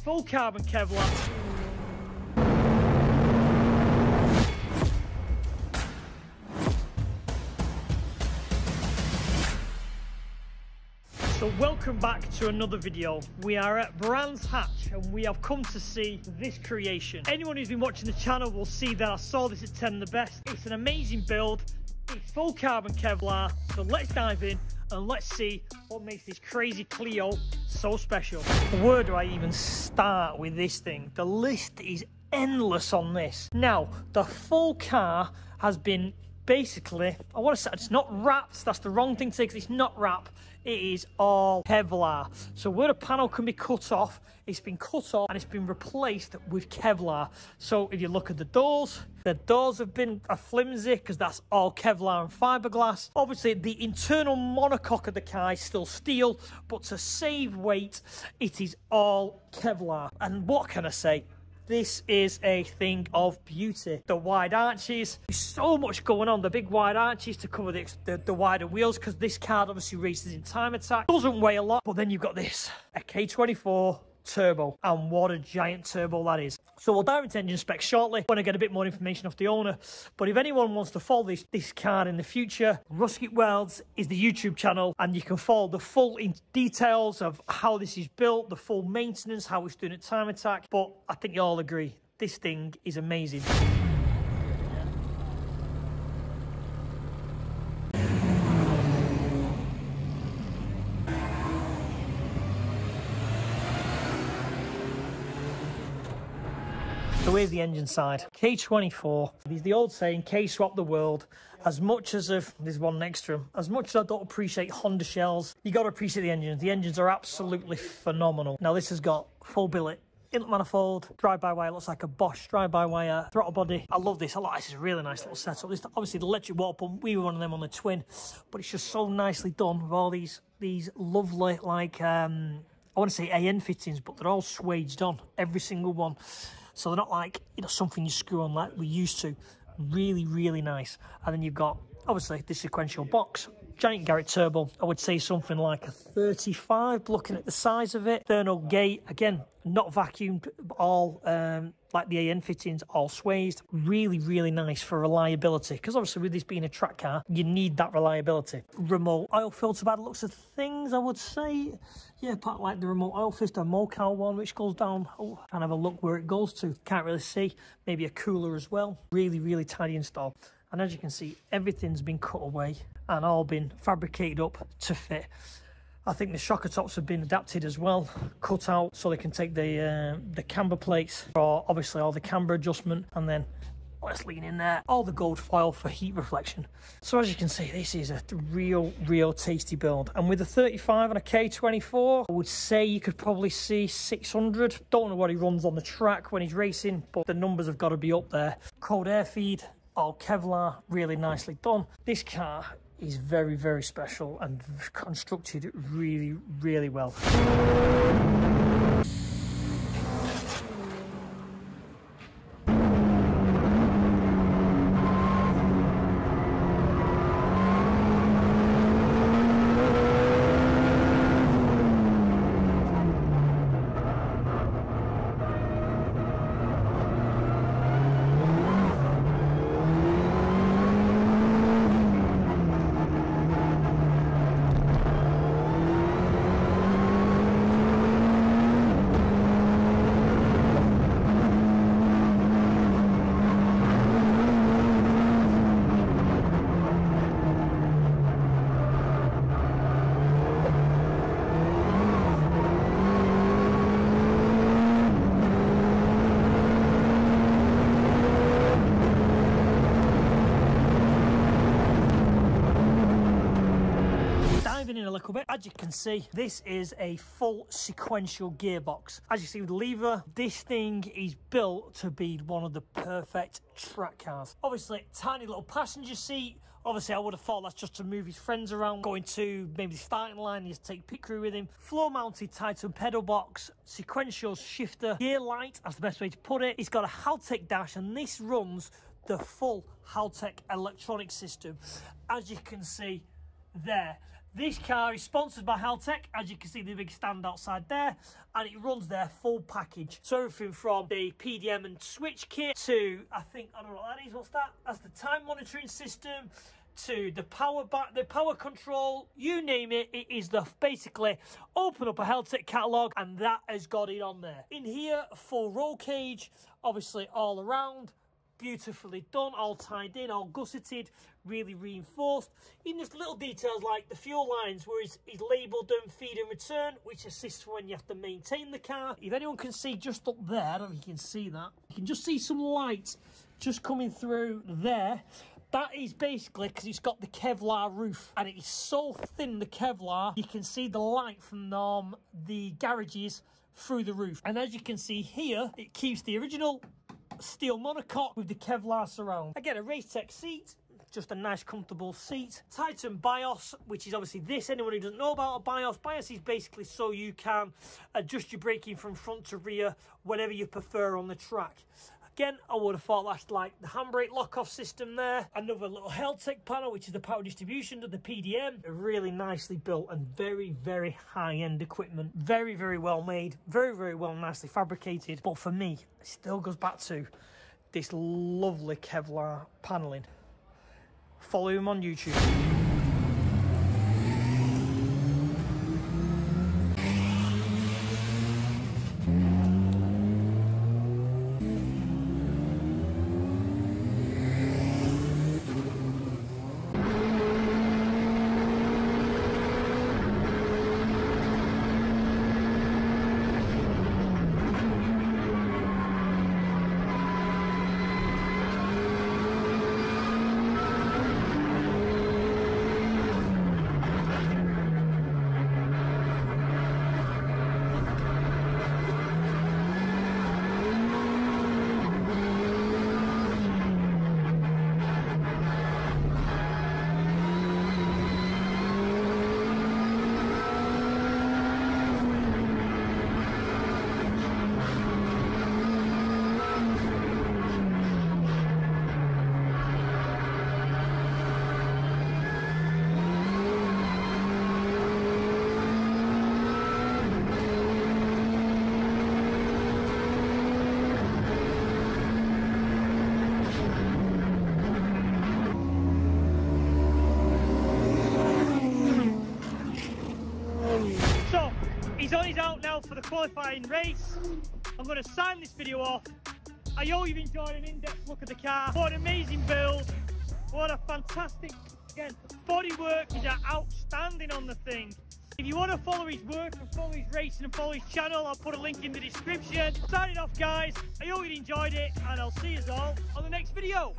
full carbon Kevlar. So welcome back to another video. We are at Brands Hatch and we have come to see this creation. Anyone who's been watching the channel will see that I saw this at 10 the best. It's an amazing build. It's full carbon Kevlar. So let's dive in and let's see what makes this crazy Clio so special. Where do I even start with this thing? The list is endless on this. Now, the full car has been basically, I want to say it's not wrapped. That's the wrong thing to say because it's not wrap. It is all Kevlar. So where the panel can be cut off, it's been cut off and it's been replaced with Kevlar. So if you look at the doors have been flimsy because that's all Kevlar and fiberglass. Obviously the internal monocoque of the car is still steel, but to save weight, it is all Kevlar. And what can I say? This is a thing of beauty. The wide arches, there's so much going on. The big wide arches to cover the wider wheels because this car obviously races in time attack. Doesn't weigh a lot, but then you've got this, a K24 turbo, and what a giant turbo that is. So we'll dive into engine specs shortly when I get a bit more information off the owner. But if anyone wants to follow this car in the future, Rusket Worlds is the YouTube channel and you can follow the full details of how this is built, the full maintenance, how it's doing at time attack. But I think you all agree, this thing is amazing. So here's the engine side. K24. There's the old saying, K swap the world. As much as there's one next to him, as much as I don't appreciate Honda shells, you got to appreciate the engines. The engines are absolutely phenomenal. Now this has got full billet, inlet manifold, drive-by-wire, looks like a Bosch drive-by-wire, throttle body. I love this. I like this. It's a really nice little setup. This, obviously the electric water pump, we were one of them on the Twin, but it's just so nicely done with all these lovely, like, I want to say AN fittings, but they're all swaged on, every single one. So they're not like, you know, something you screw on like we used to. Really, really nice. And then you've got, obviously, the sequential box. Giant Garrett turbo. I would say something like a 35, looking at the size of it. External gate, again, not vacuumed, all like the AN fittings, all swayed. Really, really nice for reliability. Because obviously with this being a track car, you need that reliability. Remote oil filter by the looks of things, I would say. Yeah, part like the remote oil filter, Mocal one, which goes down. Oh, can't have a look where it goes to. Can't really see. Maybe a cooler as well. Really, really tidy install. And as you can see, everything's been cut away and all been fabricated up to fit. I think the shocker tops have been adapted as well, cut out so they can take the camber plates for obviously all the camber adjustment, and then let's lean in there, all the gold foil for heat reflection. So as you can see, this is a real tasty build. And with a 35 and a K24, I would say you could probably see 600. Don't know what he runs on the track when he's racing, but the numbers have got to be up there. Cold air feed, all Kevlar, really nicely done. This car is very, very special and constructed really, really well. A little bit. As you can see, this is a full sequential gearbox. As you see with the lever, this thing is built to be one of the perfect track cars. Obviously, tiny little passenger seat. Obviously, I would have thought that's just to move his friends around, going to maybe the starting line, he has to take pit crew with him. Floor mounted Titan pedal box, sequential shifter, gear light, that's the best way to put it. It's got a Haltech dash, and this runs the full Haltech electronic system. As you can see there, This car is sponsored by Haltech, as you can see the big stand outside there, and it runs their full package. So everything from the PDM and switch kit to, I don't know what that is, what's that? That's the time monitoring system, to the power control, you name it. It is the basically open up a Haltech catalogue and that has got it on there. In here, full roll cage, obviously all around, beautifully done, all tied in, all gusseted, really reinforced. Even just little details like the fuel lines where it's labelled them feed and return, which assists when you have to maintain the car. If anyone can see just up there, I don't know if you can see that, you can just see some light just coming through there. That is basically because it's got the Kevlar roof and it is so thin, the Kevlar, you can see the light from the garages through the roof. And as you can see here, it keeps the original steel monocoque with the Kevlar surround. Again, a Racetech seat, just a nice comfortable seat. Titan BIOS, which is obviously this. Anyone who doesn't know about a BIOS is basically so you can adjust your braking from front to rear whenever you prefer on the track. Again, I would have thought that's like the handbrake lock-off system there. Another little Haltech panel, which is the power distribution of the PDM. Really nicely built and very, very high-end equipment. Very, very well made. Very, very well nicely fabricated. But for me, it still goes back to this lovely Kevlar paneling. Follow him on YouTube. He's on his out now for the qualifying race. I'm going to sign this video off. I hope you've enjoyed an in-depth look at the car. What an amazing build. What a fantastic, again, bodywork is outstanding on the thing. If you want to follow his work and follow his racing and follow his channel, I'll put a link in the description. Signing off, guys. I hope you enjoyed it and I'll see you all on the next video.